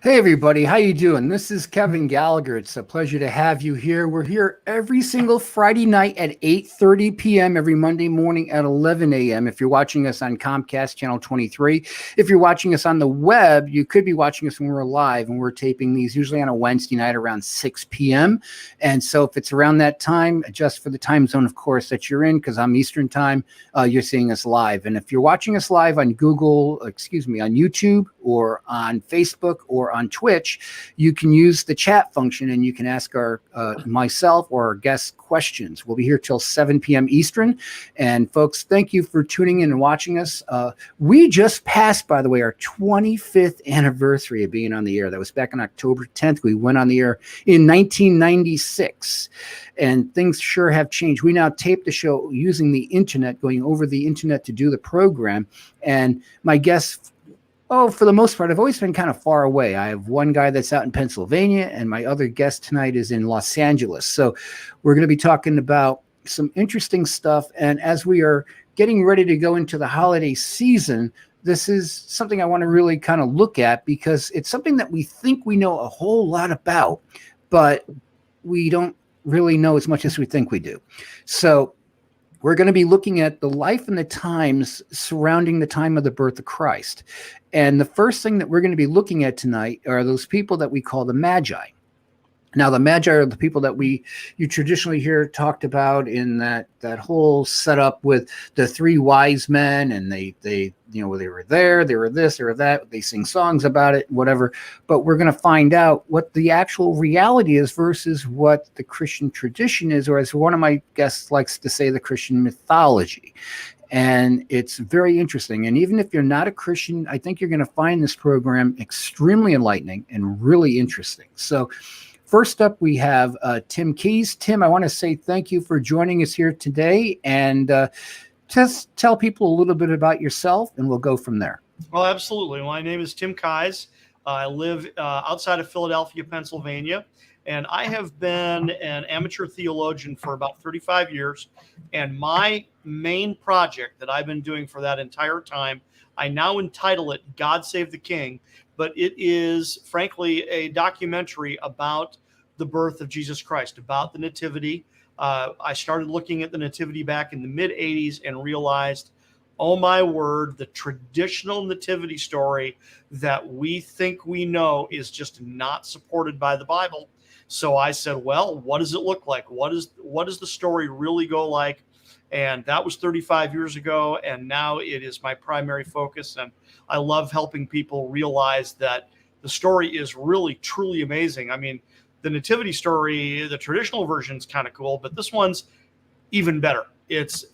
Hey everybody, how you doing? This is Kevin Gallagher. It's a pleasure to have you here. We're here every single Friday night at 8:30 p.m., every Monday morning at 11 a.m. If you're watching us on Comcast Channel 23, if you're watching us on the web, you could be watching us when we're live, and we're taping these usually on a Wednesday night around 6 p.m. And so if it's around that time, adjust for the time zone, of course, that you're in, because I'm Eastern time, you're seeing us live. And if you're watching us live on on YouTube or on Facebook or on Twitch, you can use the chat function and you can ask myself or our guests questions. We'll be here till 7 p.m. Eastern. And folks, thank you for tuning in and watching us. We just passed, by the way, our 25th anniversary of being on the air. That was back on October 10th. We went on the air in 1996. And things sure have changed. We now tape the show using the internet, going over the internet to do the program. And my guests, for the most part, I've always been kind of far away. I have one guy that's out in Pennsylvania, and my other guest tonight is in Los Angeles. So we're going to be talking about some interesting stuff. And as we are getting ready to go into the holiday season, this is something I want to really kind of look at, because it's something that we think we know a whole lot about, but we don't really know as much as we think we do. So we're going to be looking at the life and the times surrounding the time of the birth of Christ. And the first thing that we're going to be looking at tonight are those people that we call the Magi. Now, the Magi are the people that you traditionally hear talked about in that whole setup with the three wise men, and they were there, they were this, they were that, they sing songs about it, whatever. But we're going to find out what the actual reality is versus what the Christian tradition is, or as one of my guests likes to say, the Christian mythology. And it's very interesting. And even if you're not a Christian, I think you're going to find this program extremely enlightening and really interesting. So first up, we have Tim Keys. Tim, I want to say thank you for joining us here today, and just tell people a little bit about yourself, and we'll go from there. Well, absolutely. My name is Tim Keys. I live outside of Philadelphia, Pennsylvania, and I have been an amateur theologian for about 35 years. And my main project that I've been doing for that entire time, I now entitle it God Save the King, but it is, frankly, a documentary about the birth of Jesus Christ, about the Nativity. I started looking at the Nativity back in the mid-'80s and realized, oh my word, the traditional Nativity story that we think we know is just not supported by the Bible. So I said, well, what does it look like? What does the story really go like? And that was 35 years ago, and now it is my primary focus. And I love helping people realize that the story is really, truly amazing. I mean, the Nativity story, the traditional version is kind of cool, but this one's even better. It's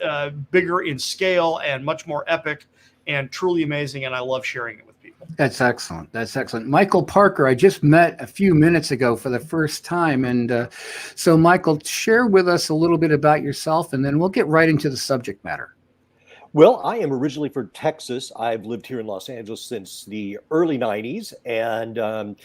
bigger in scale and much more epic and truly amazing, and I love sharing it with people. That's excellent. That's excellent. Michael Parker, I just met a few minutes ago for the first time. And so, Michael, share with us a little bit about yourself, and then we'll get right into the subject matter. Well, I am originally from Texas. I've lived here in Los Angeles since the early 90s. And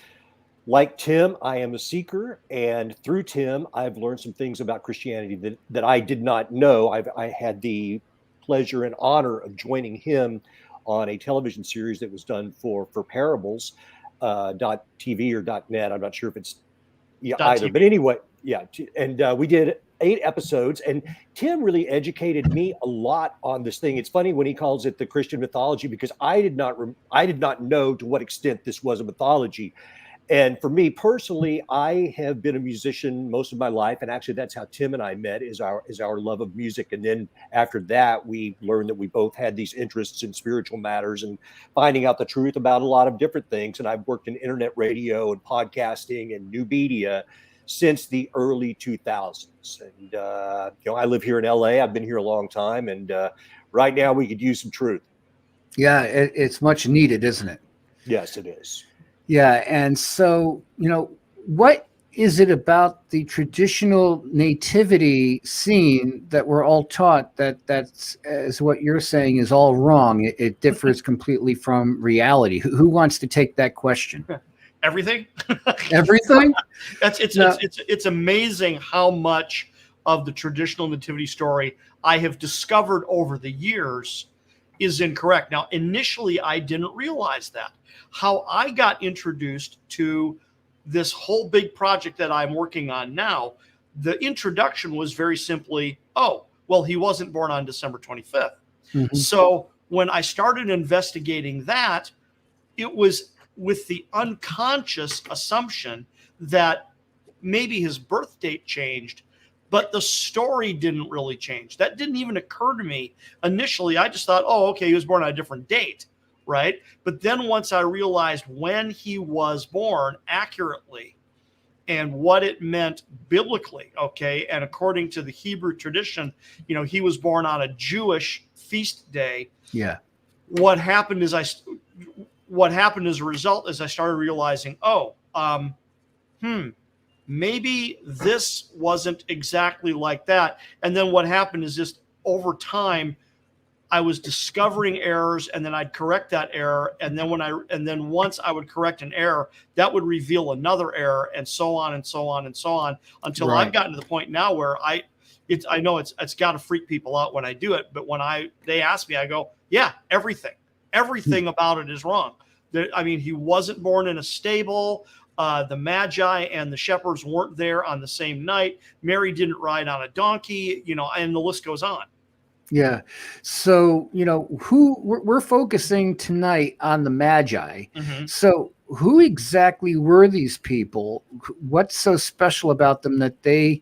like Tim, I am a seeker. And through Tim, I've learned some things about Christianity that I did not know. I had the pleasure and honor of joining him on a television series that was done for Parables, .tv or .net. I'm not sure if it's either. TV. But anyway, yeah. And we did 8 episodes, and Tim really educated me a lot on this thing. It's funny when he calls it the Christian mythology, because I did not know to what extent this was a mythology. And for me personally, I have been a musician most of my life, and actually that's how Tim and I met, is our love of music. And then after that, we learned that we both had these interests in spiritual matters and finding out the truth about a lot of different things. And I've worked in internet radio and podcasting and new media since the early 2000s. And I live here in LA. I've been here a long time, and right now we could use some truth. Yeah, it's much needed, isn't it? Yes, it is. Yeah. And so, what is it about the traditional nativity scene that we're all taught that's, as what you're saying, is all wrong? It differs completely from reality. Who wants to take that question? Everything. Everything. It's amazing how much of the traditional nativity story I have discovered over the years is incorrect. Now, initially, I didn't realize that. How I got introduced to this whole big project that I'm working on now, the introduction was very simply, oh, well, he wasn't born on December 25th. Mhm. So when I started investigating that, it was with the unconscious assumption that maybe his birth date changed, but the story didn't really change. That didn't even occur to me initially. I just thought, oh, okay, he was born on a different date, right? But then once I realized when he was born accurately and what it meant biblically, okay, and according to the Hebrew tradition, he was born on a Jewish feast day. Yeah. What happened as a result is I started realizing, maybe this wasn't exactly like that. And then what happened is just over time, I was discovering errors, and then I'd correct that error. And then once I would correct an error, that would reveal another error, and so on and so on and so on, until Right. I've gotten to the point now where I know it's got to freak people out when I do it. But when they ask me, I go, yeah, everything about it is wrong. He wasn't born in a stable. The Magi and the shepherds weren't there on the same night. Mary didn't ride on a donkey, and the list goes on. Yeah. So, we're focusing tonight on the Magi. Mm-hmm. So, who exactly were these people? What's so special about them that they,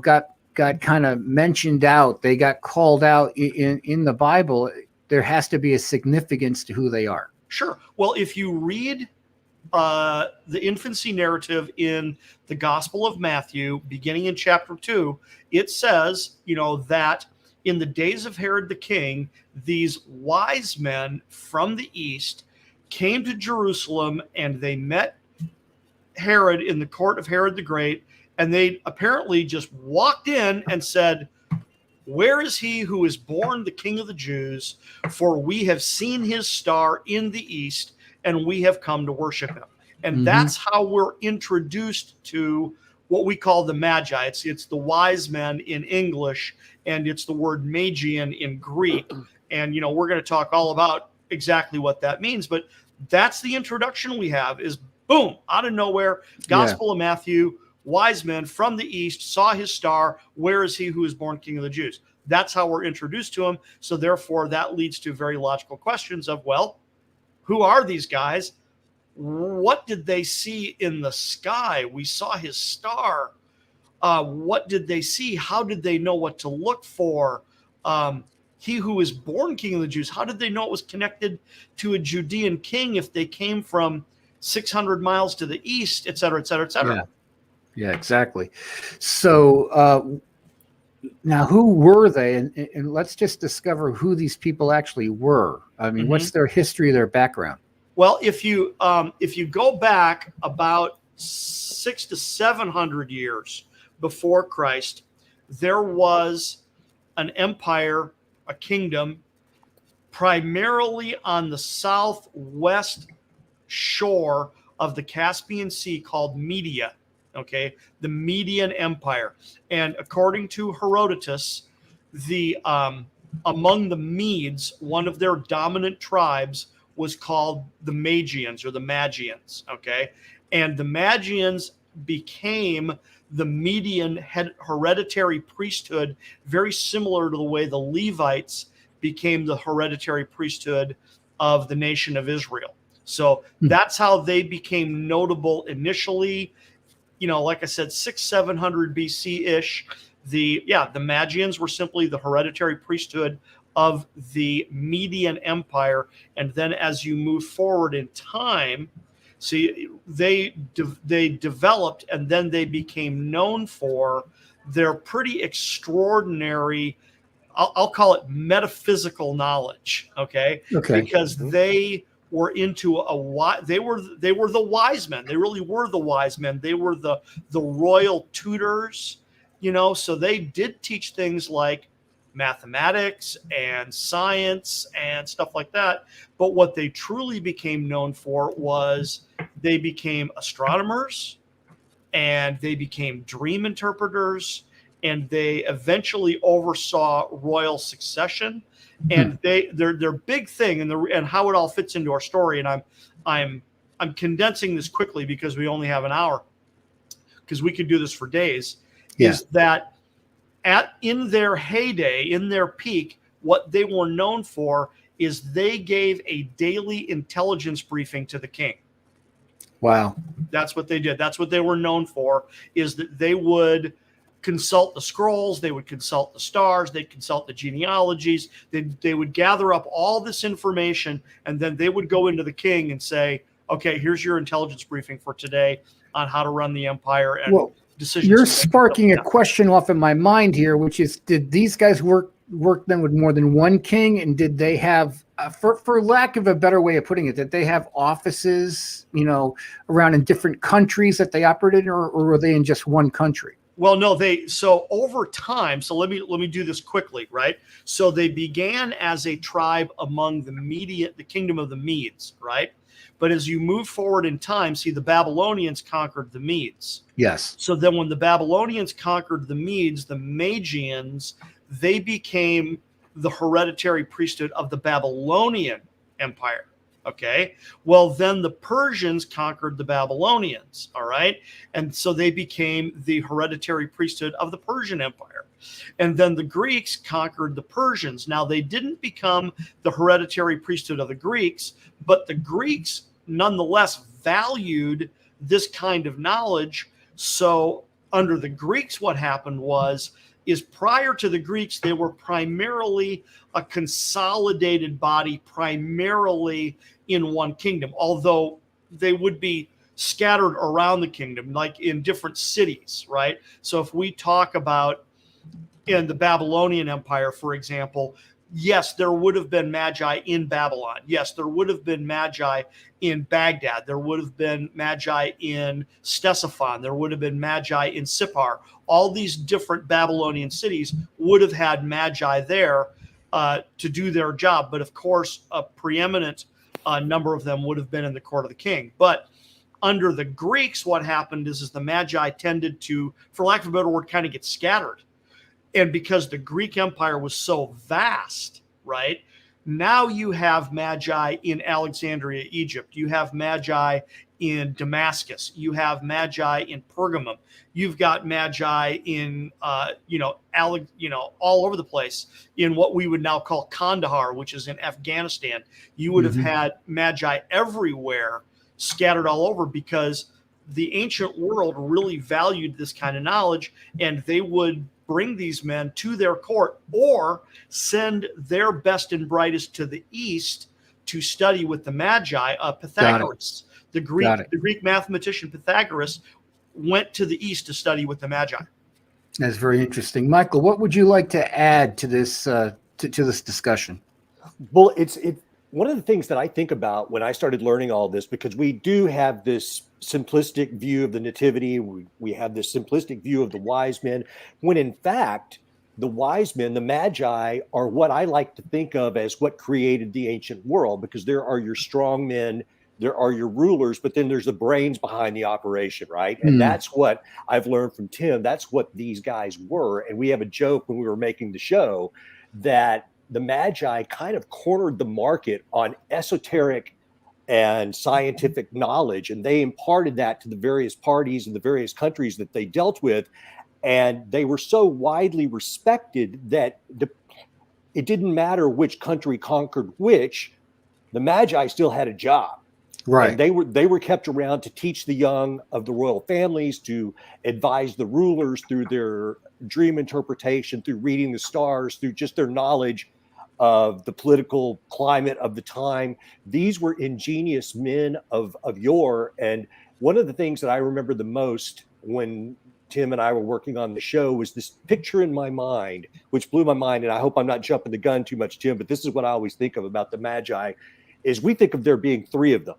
got kind of mentioned out? They got called out in the Bible. There has to be a significance to who they are. Sure. Well, if you read the infancy narrative in the Gospel of Matthew, beginning in chapter 2, it says, that in the days of Herod the king, these wise men from the east came to Jerusalem, and they met Herod in the court of Herod the Great, and they apparently just walked in and said, "Where is he who is born the King of the Jews? For we have seen his star in the east, and we have come to worship him." And that's how we're introduced to what we call the Magi. It's the wise men in English, and it's the word Magian in Greek. And, we're going to talk all about exactly what that means. But that's the introduction we have is, boom, out of nowhere, Gospel of Matthew, wise men from the east saw his star. Where is he who is born King of the Jews? That's how we're introduced to him. So therefore, that leads to very logical questions of, well, who are these guys? What did they see in the sky? We saw his star. What did they see? How did they know what to look for? He who is born King of the Jews, how did they know it was connected to a Judean king if they came from 600 miles to the east, et cetera, et cetera, et cetera? Yeah, exactly. So now who were they? And let's just discover who these people actually were. What's their history, their background? Well, if you go back about 600 to 700 years before Christ, there was an empire, a kingdom, primarily on the southwest shore of the Caspian Sea called Media. Okay, the Median Empire, and according to Herodotus, among the Medes, one of their dominant tribes was called the Magians or the Magians, okay? And the Magians became the Median hereditary priesthood, very similar to the way the Levites became the hereditary priesthood of the nation of Israel. So that's how they became notable initially. Like I said, 600-700 BC-ish. The Magians were simply the hereditary priesthood of the Median Empire, and then as you move forward in time, they developed, and then they became known for their pretty extraordinary, I'll call it metaphysical knowledge, okay? Because they were into they were the wise men. They really were the wise men. They were the royal tutors, so they did teach things like mathematics and science and stuff like that. But what they truly became known for was they became astronomers, and they became dream interpreters, and they eventually oversaw royal succession. And their big thing and how it all fits into our story. And I'm condensing this quickly because we only have an hour, because we could do this for days. Yeah. Is that in their heyday, in their peak, what they were known for is they gave a daily intelligence briefing to the king. Wow. That's what they did. That's what they were known for, is that they would consult the scrolls, they would consult the stars, they'd consult the genealogies, they would gather up all this information, and then they would go into the king and say, okay, here's your intelligence briefing for today on how to run the empire and decisions. You're sparking a question off in my mind here, which is, did these guys work then with more than one king? And did they have, for lack of a better way of putting it, did they have offices, around in different countries that they operated in, or were they in just one country? Well, no, so over time, so let me do this quickly, right? So they began as a tribe among the kingdom of the Medes, right? But as you move forward in time, see, the Babylonians conquered the Medes. Yes. So then when the Babylonians conquered the Medes, the Magians, they became the hereditary priesthood of the Babylonian Empire. Okay. Well, then the Persians conquered the Babylonians. All right. And so they became the hereditary priesthood of the Persian Empire. And then the Greeks conquered the Persians. Now, they didn't become the hereditary priesthood of the Greeks, but the Greeks nonetheless valued this kind of knowledge. So under the Greeks, what happened is prior to the Greeks, they were primarily a consolidated body, primarily in one kingdom, although they would be scattered around the kingdom, like in different cities, right? So if we talk about in the Babylonian Empire, for example, yes, there would have been Magi in Babylon. Yes, there would have been Magi in Baghdad. There would have been Magi in Ctesiphon. There would have been Magi in Sippar. All these different Babylonian cities would have had Magi there to do their job. But of course, a preeminent number of them would have been in the court of the king. But under the Greeks, what happened is the Magi tended to, for lack of a better word, kind of get scattered. And because the Greek Empire was so vast, right? Now you have Magi in Alexandria, Egypt. You have Magi in Damascus. You have Magi in Pergamum. You've got Magi in, all over the place in what we would now call Kandahar, which is in Afghanistan. You would have had Magi everywhere, scattered all over, because the ancient world really valued this kind of knowledge, and they would bring these men to their court or send their best and brightest to the east to study with the Magi. Pythagoras, the Greek mathematician Pythagoras, went to the east to study with the Magi. That's very interesting. Michael, what would you like to add to this to this discussion? Well, it's one of the things that I think about when I started learning all this, because we do have this simplistic view of the nativity. We have this simplistic view of the wise men, when in fact, the wise men, the Magi, are what I like to think of as what created the ancient world, because there are your strong men, there are your rulers, but then there's the brains behind the operation, right? And that's what I've learned from Tim. That's what these guys were. And we have a joke when we were making the show that the Magi kind of cornered the market on esoteric and scientific knowledge, and they imparted that to the various parties and the various countries that they dealt with, and they were so widely respected that it didn't matter which country conquered which. The Magi still had a job, right? And they were kept around to teach the young of the royal families, to advise the rulers through their dream interpretation, through reading the stars, through just their knowledge of the political climate of the time. These were ingenious men of yore. And one of the things that I remember the most when Tim and I were working on the show was this picture in my mind, which blew my mind. And I hope I'm not jumping the gun too much, Tim, but this is what I always think of about the Magi, is we think of there being three of them.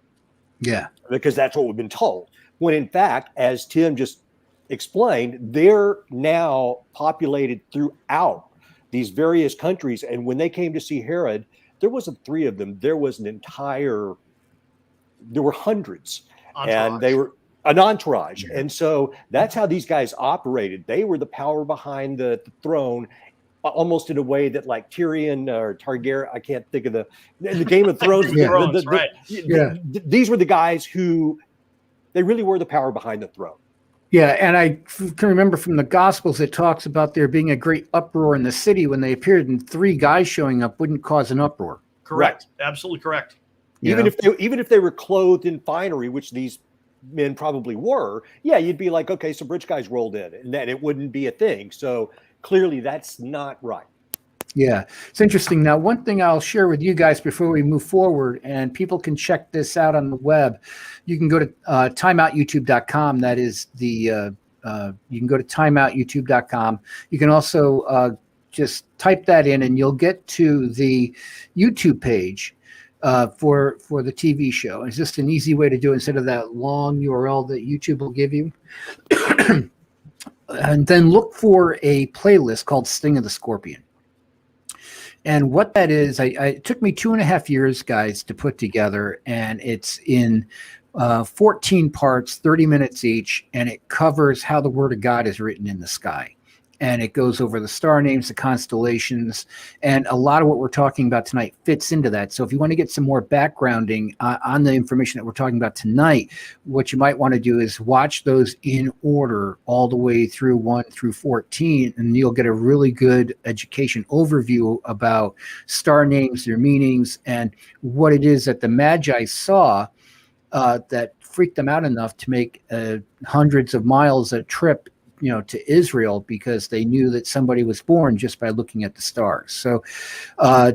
Yeah. Because that's what we've been told. When in fact, as Tim just explained, they're now populated throughout these various countries. And when they came to see Herod, there wasn't three of them. There was there were hundreds. Entourage. And they were an entourage. And so that's how these guys operated. They were the power behind the throne, almost in a way that like Tyrion or Targaryen, I can't think of in the Game of Thrones. Right. These were the guys who, they really were the power behind the throne. Yeah, and I can remember from the Gospels, it talks about there being a great uproar in the city when they appeared, and 3 guys showing up wouldn't cause an uproar. Correct. Right. Absolutely correct. Even if they were clothed in finery, which these men probably were, yeah, you'd be like, okay, some rich guys rolled in, and then it wouldn't be a thing. So clearly that's not right. Yeah, it's interesting. Now, one thing I'll share with you guys before we move forward, and people can check this out on the web. You can go to timeoutyoutube.com. That is the, you can go to timeoutyoutube.com. You can also just type that in and you'll get to the YouTube page for the TV show. It's just an easy way to do it instead of that long URL that YouTube will give you. And then look for a playlist called Sting of the Scorpion. And what that is, it took me 2.5 years, guys, to put together, and it's in 14 parts, 30 minutes each, and it covers how the Word of God is written in the sky. And it goes over the star names, the constellations, and a lot of what we're talking about tonight fits into that. So if you want to get some more backgrounding on the information that we're talking about tonight, what you might want to do is watch those in order all the way through 1 through 14, and you'll get a really good education overview about star names, their meanings, and what it is that the Magi saw that freaked them out enough to make hundreds of miles a trip to Israel, because they knew that somebody was born just by looking at the stars. So,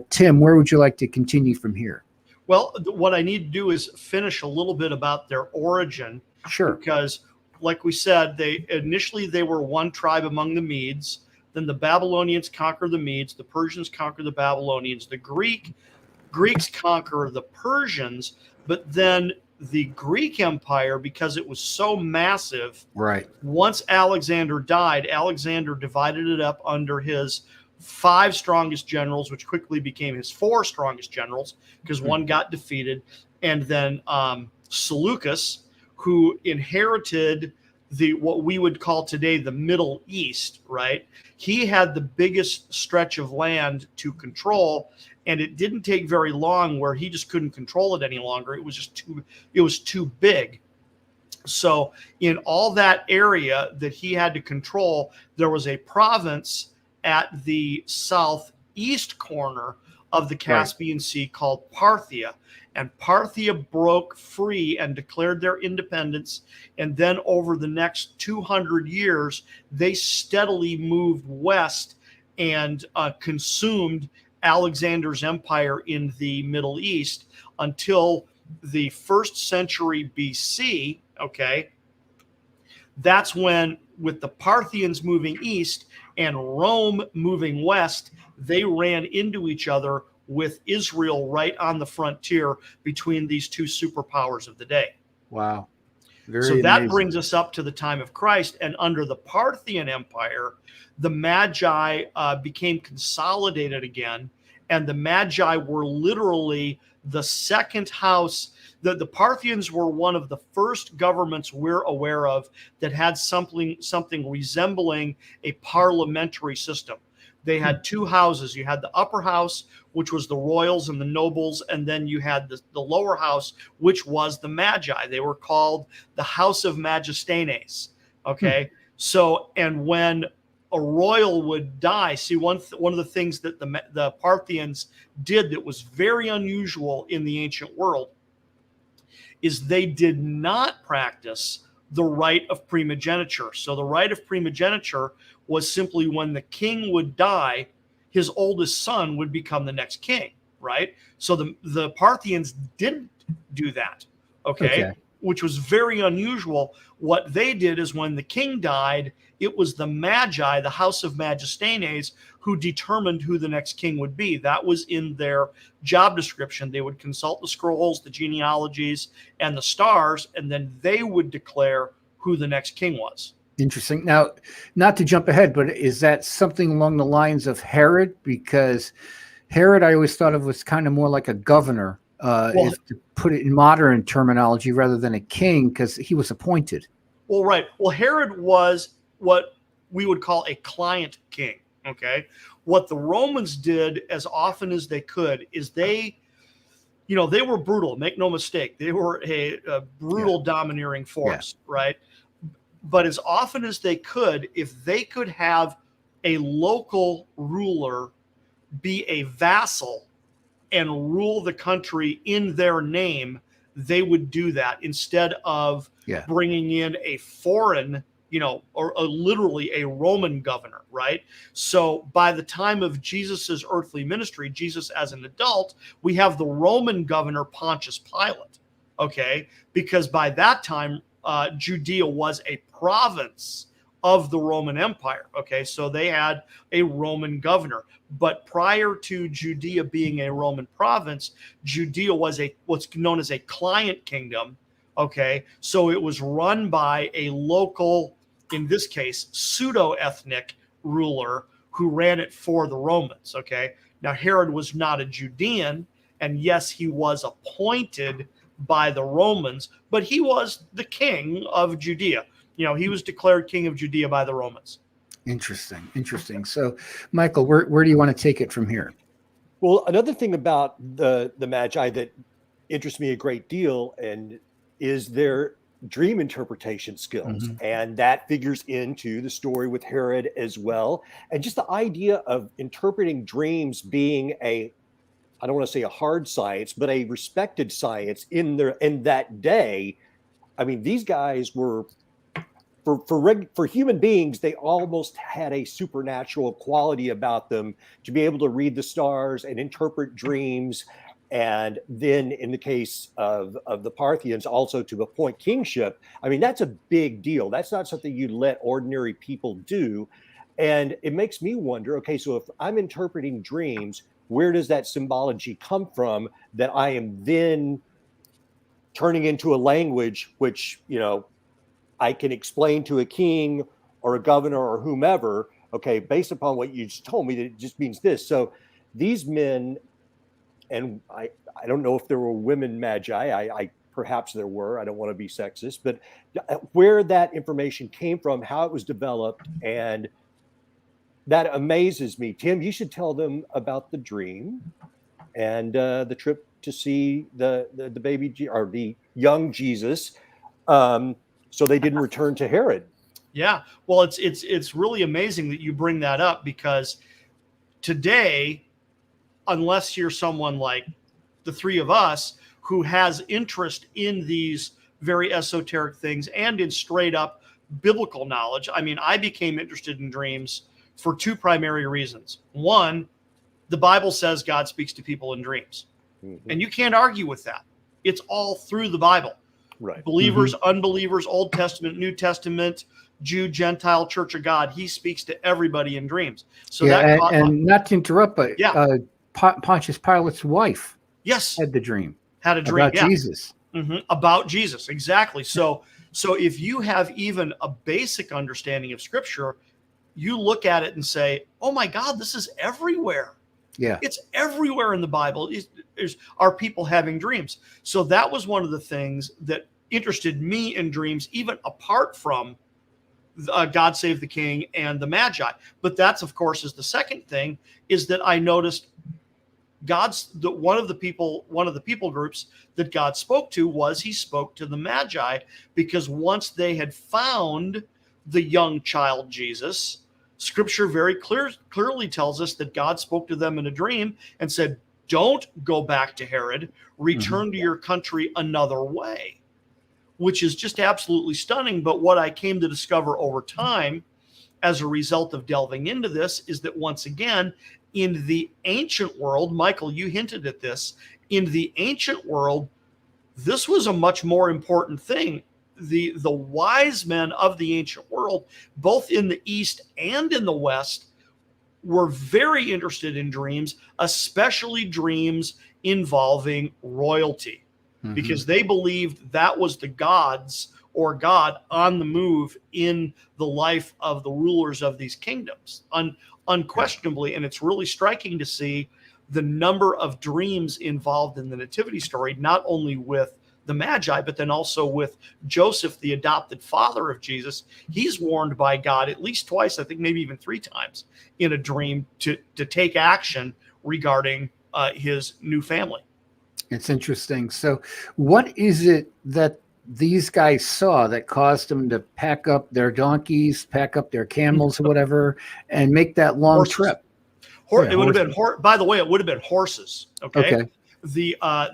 Tim, where would you like to continue from here? Well, what I need to do is finish a little bit about their origin. Sure. Because, like we said, they were one tribe among the Medes. Then the Babylonians conquer the Medes. The Persians conquer the Babylonians. The Greeks conquer the Persians. But then the Greek Empire, because it was so massive, right? Once Alexander died, Alexander divided it up under his 5 strongest generals, which quickly became his 4 strongest generals, because one got defeated. And then Seleucus, who inherited what we would call today the Middle East, right? He had the biggest stretch of land to control, and it didn't take very long where he just couldn't control it any longer. It was too big. So in all that area that he had to control, there was a province at the southeast corner of the Caspian Sea called Parthia. And Parthia broke free and declared their independence. And then over the next 200 years, they steadily moved west and consumed Alexander's empire in the Middle East until the 1st century BC. Okay, that's when, with the Parthians moving east and Rome moving west, they ran into each other, with Israel right on the frontier between these 2 superpowers of the day. Wow. So that brings us up to the time of Christ. And under the Parthian Empire, the Magi became consolidated again. And the Magi were literally the second house. The Parthians were one of the first governments we're aware of that had something resembling a parliamentary system. They had 2 houses. You had the upper house, which was the royals and the nobles, and then you had the lower house, which was the Magi. They were called the House of Magistanes. Okay, so, and when a royal would die, see, one of the things that the Parthians did that was very unusual in the ancient world is they did not practice the right of primogeniture. So the right of primogeniture was simply when the king would die, his oldest son would become the next king, right? So the Parthians didn't do that, okay? Which was very unusual. What they did is when the king died, it was the Magi, the House of Magistanes, who determined who the next king would be. That was in their job description. They would consult the scrolls, the genealogies, and the stars, and then they would declare who the next king was. Interesting. Now, not to jump ahead, but is that something along the lines of Herod? Because Herod, I always thought of was kind of more like a governor Well, if to put it in modern terminology, rather than a king, because he was appointed. Well, right. Well, Herod was what we would call a client king. Okay. What the Romans did as often as they could is they were brutal. Make no mistake. They were a brutal, domineering force, right? But as often as they could, if they could have a local ruler be a vassal and rule the country in their name, they would do that instead of bringing in a foreign, or literally a Roman governor, right? So by the time of Jesus's earthly ministry, Jesus as an adult, we have the Roman governor Pontius Pilate, okay? Because by that time, Judea was a province of the Roman Empire, okay? So they had a Roman governor. But prior to Judea being a Roman province, Judea was what's known as a client kingdom, okay? So it was run by a local, in this case, pseudo-ethnic ruler who ran it for the Romans, okay? Now, Herod was not a Judean, and yes, he was appointed by the Romans, but he was the king of Judea. He was declared king of Judea by the Romans. Interesting. So, Michael, where do you want to take it from here? Well, another thing about the Magi that interests me a great deal and is their dream interpretation skills. Mm-hmm. And that figures into the story with Herod as well. And just the idea of interpreting dreams being I don't want to say a hard science, but a respected science in that day. I mean, these guys were, for human beings, they almost had a supernatural quality about them to be able to read the stars and interpret dreams. And then in the case of the Parthians, also to appoint kingship. I mean, that's a big deal. That's not something you let ordinary people do. And it makes me wonder, okay, so if I'm interpreting dreams, where does that symbology come from that I am then turning into a language which, I can explain to a king or a governor or whomever, okay, based upon what you just told me, that it just means this. So these men, and I don't know if there were women Magi, I perhaps there were, I don't want to be sexist, but where that information came from, how it was developed, and that amazes me. Tim, you should tell them about the dream and the trip to see the baby or the young Jesus, so they didn't return to Herod. Yeah, well, it's really amazing that you bring that up, because today, unless you're someone like the three of us who has interest in these very esoteric things and in straight up biblical knowledge, I mean, I became interested in dreams for two primary reasons. One, the Bible says God speaks to people in dreams. Mm-hmm. And you can't argue with that. It's all through the Bible. Right. Believers, unbelievers, Old Testament, New Testament, Jew, Gentile, Church of God. He speaks to everybody in dreams. So and not to interrupt, but Pontius Pilate's wife had the dream. Had a dream about Jesus. Mm-hmm. About Jesus, exactly. So if you have even a basic understanding of Scripture, you look at it and say, "Oh my God, this is everywhere." Yeah, it's everywhere in the Bible. Are people having dreams? So that was one of the things that interested me in dreams, even apart from God Save the King and the Magi. But that's, of course, is the second thing, is that I noticed one of the people groups that God spoke to was he spoke to the Magi, because once they had found the young child Jesus, Scripture very clearly tells us that God spoke to them in a dream and said, "Don't go back to Herod, return to your country another way," which is just absolutely stunning. But what I came to discover over time as a result of delving into this is that, once again, in the ancient world, Michael, you hinted at this, in the ancient world, this was a much more important thing. The wise men of the ancient world, both in the East and in the West, were very interested in dreams, especially dreams involving royalty, because they believed that was the gods or God on the move in the life of the rulers of these kingdoms, unquestionably. And it's really striking to see the number of dreams involved in the nativity story, not only with the Magi, but then also with Joseph, the adopted father of Jesus. He's warned by God at least twice, I think maybe even 3 times in a dream to take action regarding his new family. It's interesting. So what is it that these guys saw that caused them to pack up their donkeys, pack up their camels or whatever, and make that long Horses. trip? It would have been by the way, it would have been horses. Okay. Okay.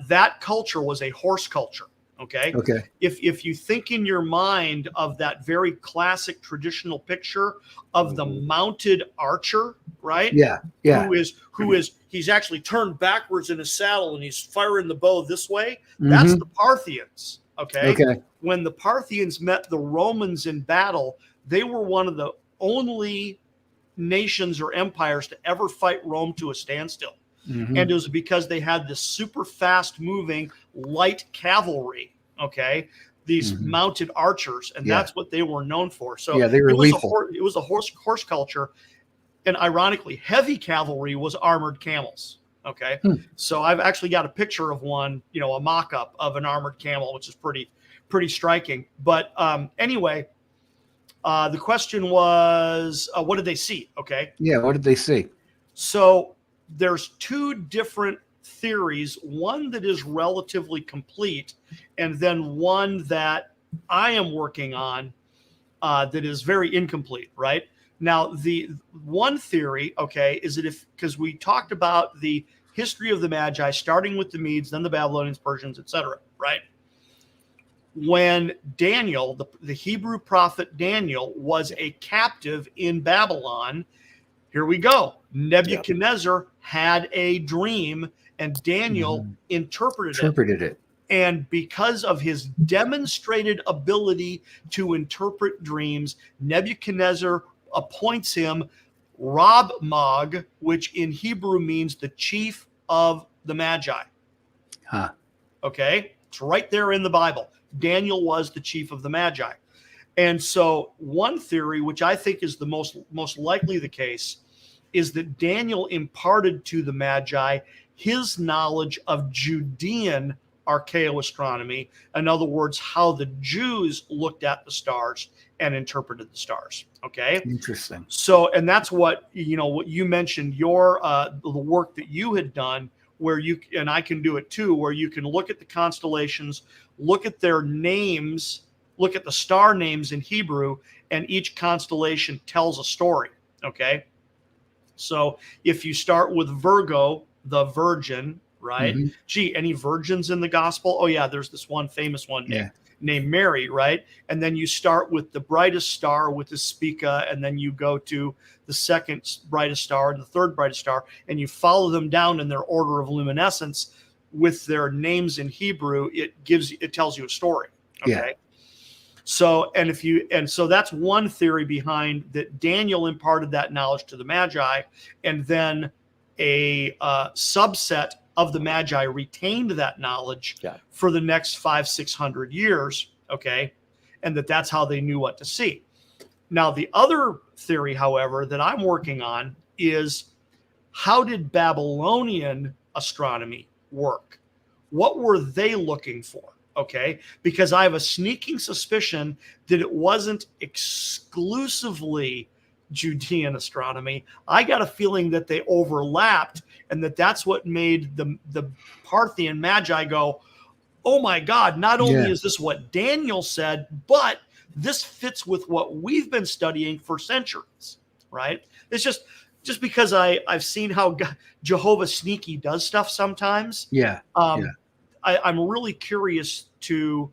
That culture was a horse culture. Okay. Okay. If you think in your mind of that very classic traditional picture of the mounted archer, right? Yeah. Yeah. Who is he's actually turned backwards in his saddle and he's firing the bow this way. That's the Parthians. Okay. Okay. When the Parthians met the Romans in battle, they were one of the only nations or empires to ever fight Rome to a standstill. And it was because they had this super fast moving light cavalry, okay, these mounted archers, and that's what they were known for. So they were lethal. It was a horse culture, and ironically, heavy cavalry was armored camels. Okay, so I've actually got a picture of one, a mock-up of an armored camel, which is pretty striking. But anyway, the question was, what did they see? Okay, yeah, what did they see? So there's 2 different theories, one that is relatively complete, and then one that I am working on that is very incomplete, right? Now, the one theory, okay, is that because we talked about the history of the Magi, starting with the Medes, then the Babylonians, Persians, etc., right? When Daniel, the Hebrew prophet Daniel, was a captive in Babylon, here we go. Nebuchadnezzar had a dream, and Daniel interpreted it. And because of his demonstrated ability to interpret dreams, Nebuchadnezzar appoints him Rab-Mag, which in Hebrew means the chief of the Magi. Okay? It's right there in the Bible. Daniel was the chief of the Magi. And so one theory, which I think is the most likely the case, is that Daniel imparted to the Magi his knowledge of Judean archaeoastronomy. In other words, how the Jews looked at the stars and interpreted the stars. Okay. Interesting. So, and that's what you mentioned, your the work that you had done, where and I can do it too, where you can look at the constellations, look at their names, look at the star names in Hebrew, and each constellation tells a story. Okay. So if you start with Virgo, the virgin, right? Gee, any virgins in the gospel? Oh yeah, there's this one famous one named Mary, right? And then you start with the brightest star with the Spica, and then you go to the second brightest star and the third brightest star, and you follow them down in their order of luminescence with their names in Hebrew. It tells you a story. Okay. Yeah. So, so that's one theory behind that. Daniel imparted that knowledge to the Magi, and then a subset of the Magi retained that knowledge for the next 500-600 years. Okay. And that's how they knew what to see. Now, the other theory, however, that I'm working on is, how did Babylonian astronomy work? What were they looking for? Okay, because I have a sneaking suspicion that it wasn't exclusively Judean astronomy. I got a feeling that they overlapped, and that's what made the Parthian Magi go, oh my God, not only is this what Daniel said, but this fits with what we've been studying for centuries, right? It's just because I've seen how Jehovah Sneaky does stuff sometimes. I'm really curious to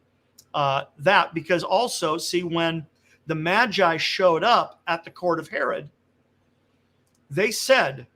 that, because also, see, when the Magi showed up at the court of Herod, they said,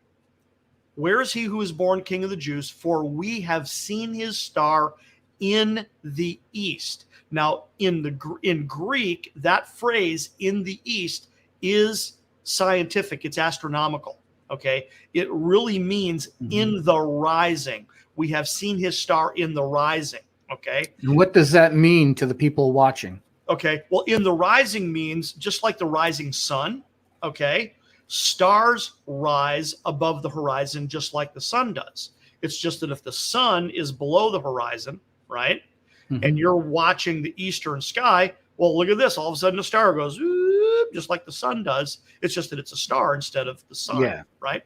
where is he who is born King of the Jews? For we have seen his star in the east. Now, in Greek, that phrase "in the east" is scientific. It's astronomical. Okay, it really means in the rising. We have seen his star in the rising. Okay. And what does that mean to the people watching? Okay. Well, in the rising means just like the rising sun. Okay. Stars rise above the horizon just like the sun does. It's just that if the sun is below the horizon, right, and you're watching the eastern sky, well, look at this. All of a sudden, a star goes whoop, just like the sun does. It's just that it's a star instead of the sun, right?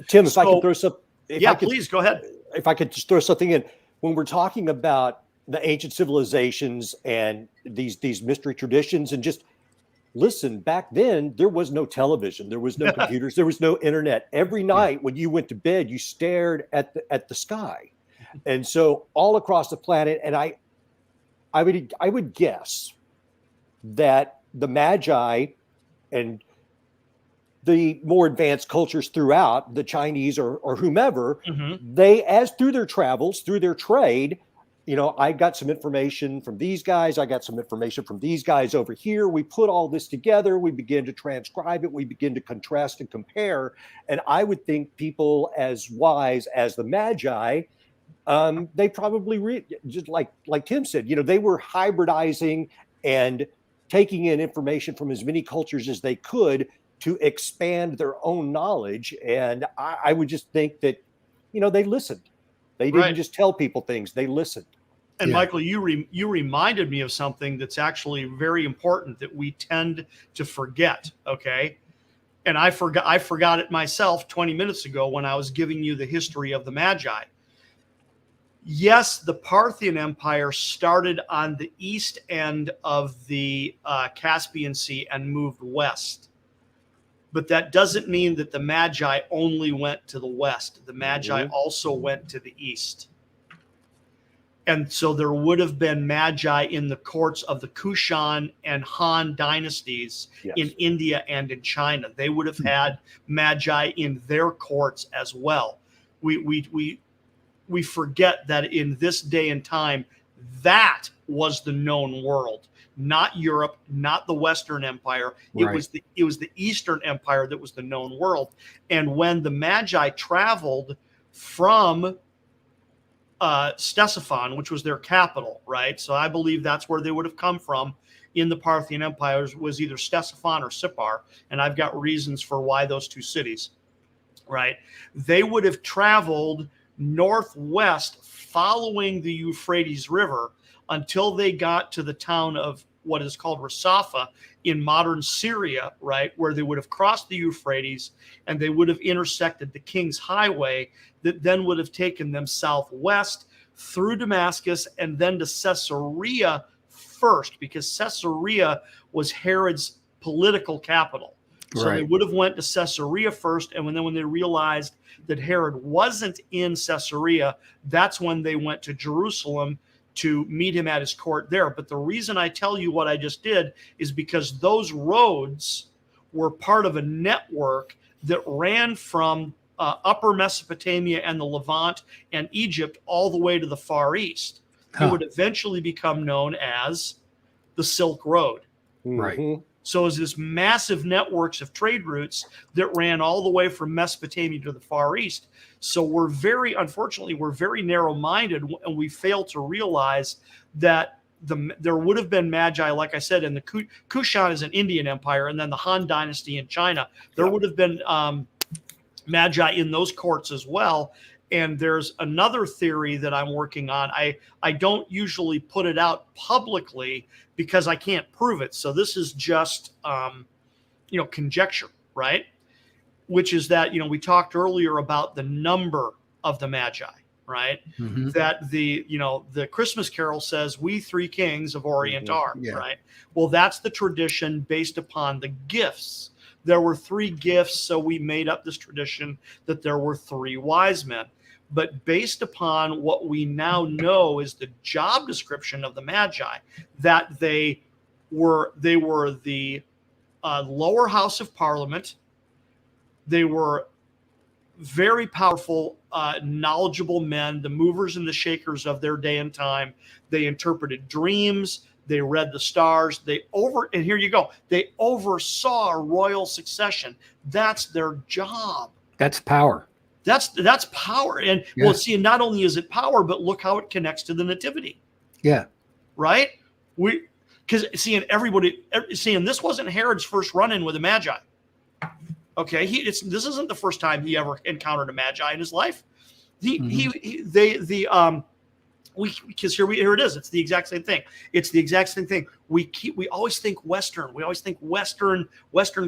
Tim, if I could throw some, please go ahead. If I could just throw something in, when we're talking about the ancient civilizations and these mystery traditions, and just listen, back then there was no television, there was no computers, there was no internet. Every night when you went to bed, you stared at the sky, and so all across the planet. And I would guess that the Magi and the more advanced cultures throughout, the Chinese or whomever, they, as through their travels, through their trade, I got some information from these guys, I got some information from these guys over here. We put all this together, we begin to transcribe it, we begin to contrast and compare. And I would think people as wise as the Magi, they probably just like Tim said, they were hybridizing and taking in information from as many cultures as they could to expand their own knowledge. And I would just think that, they listened. They didn't just tell people things, they listened. And Michael, you reminded me of something that's actually very important that we tend to forget. Okay. And I forgot it myself 20 minutes ago when I was giving you the history of the Magi. Yes, the Parthian Empire started on the east end of the Caspian Sea and moved west. But that doesn't mean that the Magi only went to the west. The Magi also went to the east. And so there would have been Magi in the courts of the Kushan and Han dynasties in India and in China. They would have had Magi in their courts as well. We forget that in this day and time, that was the known world, not Europe, not the Western Empire. It was the Eastern Empire that was the known world. And when the Magi traveled from Ctesiphon, which was their capital, right? So I believe that's where they would have come from in the Parthian Empire, was either Ctesiphon or Sippar. And I've got reasons for why those two cities, right? They would have traveled northwest following the Euphrates River until they got to the town of what is called Rasafa in modern Syria, right, where they would have crossed the Euphrates and they would have intersected the King's Highway that then would have taken them southwest through Damascus and then to Caesarea first, because Caesarea was Herod's political capital. So they would have went to Caesarea first, and when they realized that Herod wasn't in Caesarea, that's when they went to Jerusalem to meet him at his court there. But the reason I tell you what I just did is because those roads were part of a network that ran from upper Mesopotamia and the Levant and Egypt all the way to the Far East. It would eventually become known as the Silk Road. Right. So it's this massive networks of trade routes that ran all the way from Mesopotamia to the Far East. So unfortunately, we're very narrow-minded, and we fail to realize that there would have been Magi, like I said, in the Kushan is an Indian empire, and then the Han dynasty in China. There would have been Magi in those courts as well. And there's another theory that I'm working on. I don't usually put it out publicly because I can't prove it. So this is just, conjecture, right? Which is that, we talked earlier about the number of the Magi, right? That the Christmas Carol says, "We three kings of Orient are," right? Well, that's the tradition based upon the gifts. There were three gifts, so we made up this tradition that there were three wise men. But based upon what we now know is the job description of the Magi, that they were the lower house of Parliament. They were very powerful, knowledgeable men, the movers and the shakers of their day and time. They interpreted dreams. They read the stars. And here you go. They oversaw royal succession. That's their job. That's power. That's power. And well, see, not only is it power, but look how it connects to the nativity. Yeah. Right? Because seeing this wasn't Herod's first run-in with the Magi. Okay, this isn't the first time he ever encountered a Magi in his life. Because here it is. It's the exact same thing. It's the exact same thing. We always think Western. We always think Western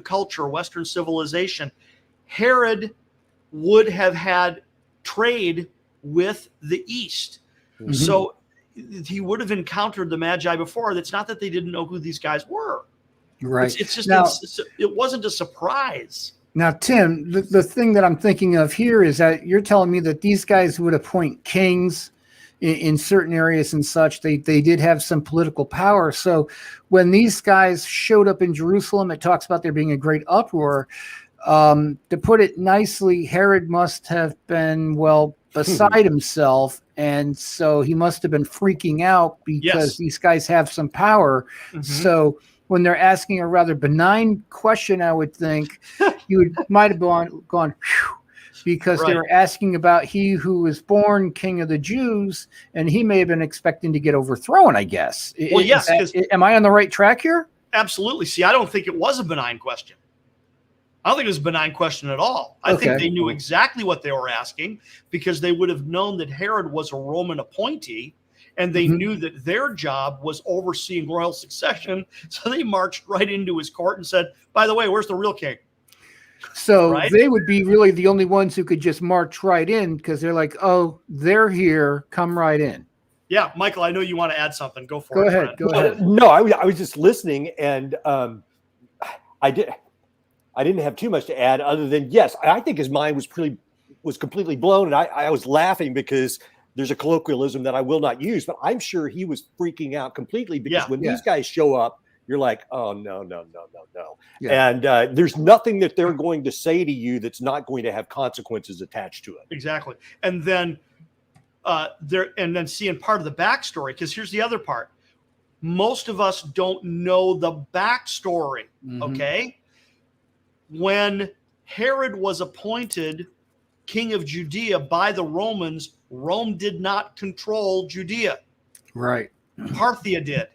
culture, Western civilization. Herod would have had trade with the East. Mm-hmm. So he would have encountered the Magi before. It's not that they didn't know who these guys were. Right. It's just now, it wasn't a surprise. Now, Tim, the thing that I'm thinking of here is that you're telling me that these guys would appoint kings in certain areas and such. They did have some political power. So when these guys showed up in Jerusalem, it talks about there being a great uproar. To put it nicely, Herod must have been, beside himself. And so he must have been freaking out because these guys have some power. Mm-hmm. So when they're asking a rather benign question, I would think you might have gone whew, because they were asking about he who was born king of the Jews, and he may have been expecting to get overthrown, I guess. Well, yes. Am I on the right track here? Absolutely. See, I don't think it was a benign question. I don't think it was a benign question at all. I think they knew exactly what they were asking because they would have known that Herod was a Roman appointee, and they knew that their job was overseeing royal succession. So they marched right into his court and said, by the way, where's the real king? So they would be really the only ones who could just march right in because they're like, oh, they're here. Come right in. Yeah. Michael, I know you want to add something. Go for it. Go ahead. No, I was just listening, and I didn't have too much to add other than, yes, I think his mind was completely blown. And I was laughing because there's a colloquialism that I will not use, but I'm sure he was freaking out completely because when these guys show up, you're like, oh, no. Yeah. And there's nothing that they're going to say to you that's not going to have consequences attached to it. Exactly. And then seeing part of the backstory, because here's the other part. Most of us don't know the backstory. Okay. When Herod was appointed king of Judea by the Romans, Rome did not control Judea. Right. Parthia did.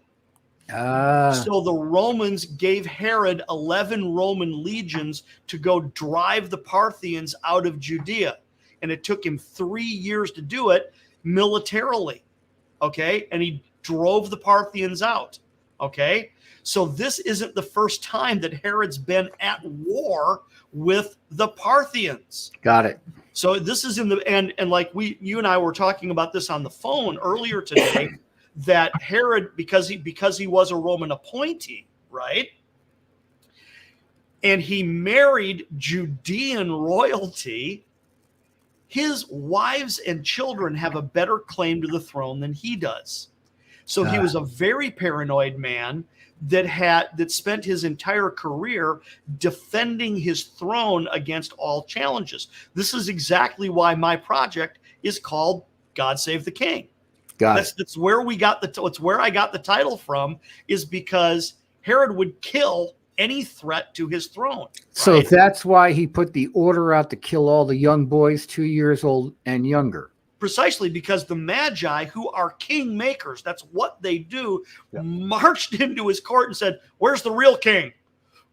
So the Romans gave Herod 11 Roman legions to go drive the Parthians out of Judea. And it took him 3 years to do it militarily. Okay. And he drove the Parthians out. Okay. So this isn't the first time that Herod's been at war with the Parthians. Got it. So this is in the and like you and I were talking about this on the phone earlier today, that Herod, because he was a Roman appointee, right? And he married Judean royalty, his wives and children have a better claim to the throne than he does. So he was a very paranoid man that spent his entire career defending his throne against all challenges. This is exactly why my project is called God Save the King. That's where I got the title from, is because Herod would kill any threat to his throne. Right? So that's why he put the order out to kill all the young boys 2 years old and younger. Precisely because the Magi, who are king makers, that's what they do, marched into his court and said, where's the real king?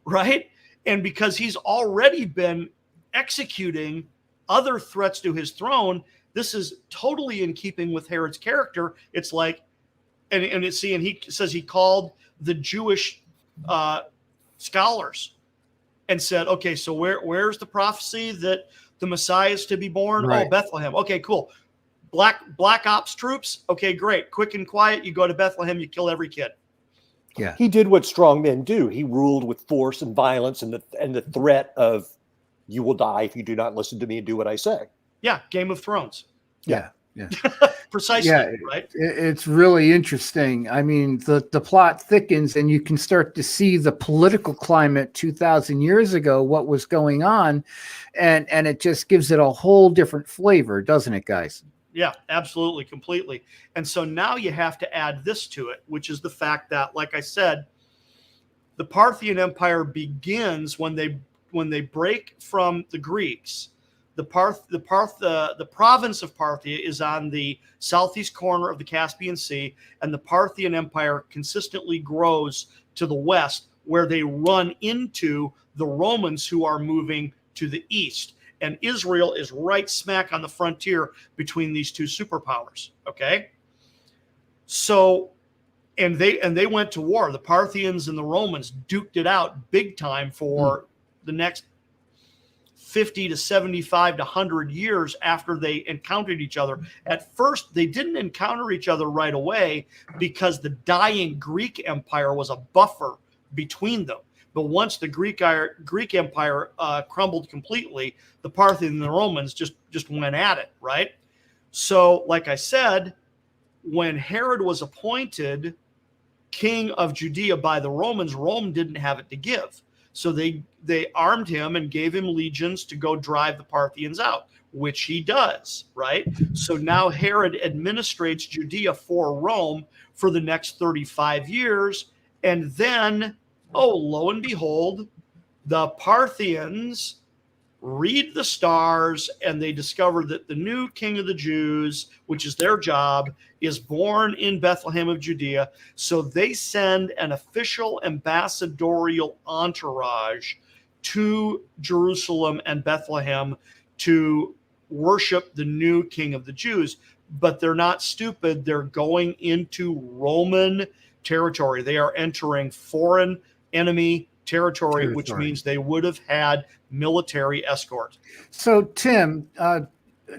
Right? And because he's already been executing other threats to his throne, this is totally in keeping with Herod's character. It's like, and he says he called the Jewish scholars and said, okay, so where's the prophecy that the Messiah is to be born? Right. Oh, Bethlehem. Okay, cool. Black ops troops. Okay, great. Quick and quiet. You go to Bethlehem, you kill every kid. Yeah. He did what strong men do. He ruled with force and violence and the threat of, you will die if you do not listen to me and do what I say. Yeah. Game of Thrones. Yeah. Precisely. Yeah, right. It's really interesting. I mean, the plot thickens and you can start to see the political climate 2,000 years ago, what was going on. And it just gives it a whole different flavor, doesn't it, guys? Yeah, absolutely, completely. And so now you have to add this to it, which is the fact that, like I said, the Parthian Empire begins when they break from the Greeks. The province of Parthia is on the southeast corner of the Caspian Sea, and the Parthian Empire consistently grows to the west, where they run into the Romans who are moving to the east. And Israel is right smack on the frontier between these two superpowers. Okay. So, and they went to war. The Parthians and the Romans duked it out big time for the next 50 to 75 to 100 years after they encountered each other. At first, they didn't encounter each other right away because the dying Greek Empire was a buffer between them. But once the Greek Empire crumbled completely, the Parthians and the Romans just went at it, right? So, like I said, when Herod was appointed king of Judea by the Romans, Rome didn't have it to give. So they armed him and gave him legions to go drive the Parthians out, which he does, right? So now Herod administrates Judea for Rome for the next 35 years. And then, oh, lo and behold, the Parthians read the stars and they discover that the new king of the Jews, which is their job, is born in Bethlehem of Judea. So they send an official ambassadorial entourage to Jerusalem and Bethlehem to worship the new king of the Jews. But they're not stupid. They're going into Roman territory. They are entering foreign enemy territory, which means they would have had military escort. So, Tim,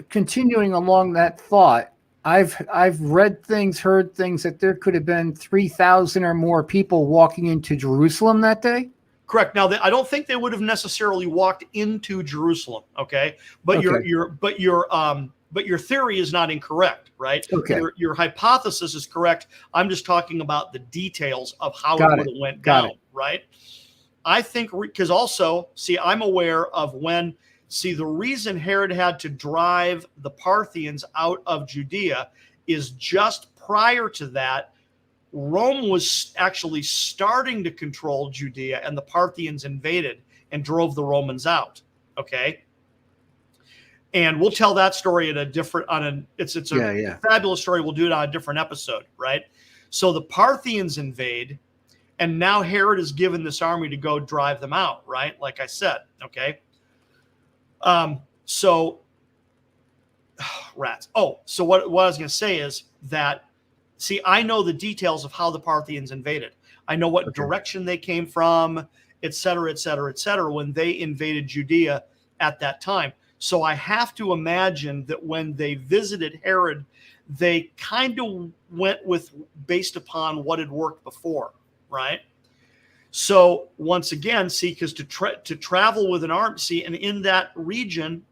continuing along that thought, I've read things, heard things that there could have been 3,000 or more people walking into Jerusalem that day. Correct. Now, I don't think they would have necessarily walked into Jerusalem. Okay, but your theory is not incorrect, right? Okay. Your hypothesis is correct. I'm just talking about the details of how it would have went down, right? I think because also, see, I'm aware of the reason Herod had to drive the Parthians out of Judea is just prior to that, Rome was actually starting to control Judea and the Parthians invaded and drove the Romans out. Okay. And we'll tell that story at it's a fabulous story. We'll do it on a different episode, right? So the Parthians invade. And now Herod is given this army to go drive them out, right? Like I said, okay? So rats. Oh, so what I was going to say is that, see, I know the details of how the Parthians invaded. I know what direction they came from, et cetera, et cetera, et cetera, when they invaded Judea at that time. So I have to imagine that when they visited Herod, they kind of went based upon what had worked before. Right. So once again, see, because to travel with an army, see, and in that region,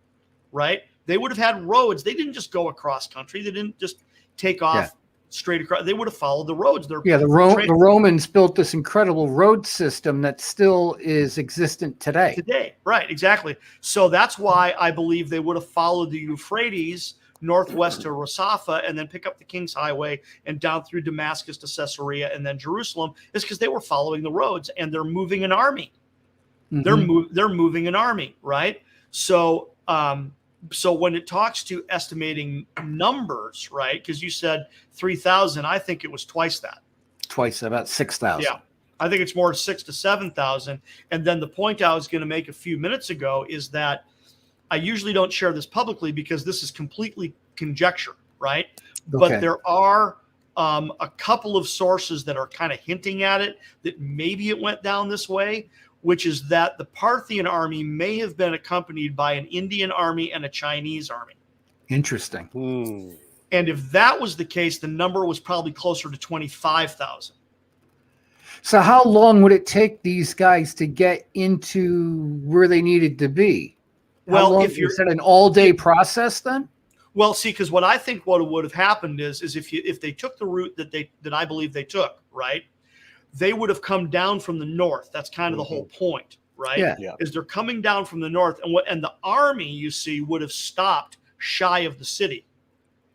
right, they would have had roads. They didn't just go across country. They didn't just take off straight across. They would have followed the roads. The Romans built this incredible road system that still is existent today. Right, exactly. So that's why I believe they would have followed the Euphrates northwest to Rasafa and then pick up the King's Highway and down through Damascus to Caesarea and then Jerusalem, is because they were following the roads and they're moving an army. Mm-hmm. They're moving an army, right? So when it talks to estimating numbers, right? Because you said 3,000, I think it was twice that. About 6,000. Yeah, I think it's more 6,000 to 7,000. And then the point I was going to make a few minutes ago is that I usually don't share this publicly because this is completely conjecture, right? Okay. But there are a couple of sources that are kind of hinting at it, that maybe it went down this way, which is that the Parthian army may have been accompanied by an Indian army and a Chinese army. Interesting. And if that was the case, the number was probably closer to 25,000. So how long would it take these guys to get into where they needed to be? Well, if you're an all-day process, then. Well, see, because what I think what would have happened is if they took the route that I believe they took, right, they would have come down from the north. That's kind of the whole point, right? Yeah. Is they're coming down from the north, and the army, you see, would have stopped shy of the city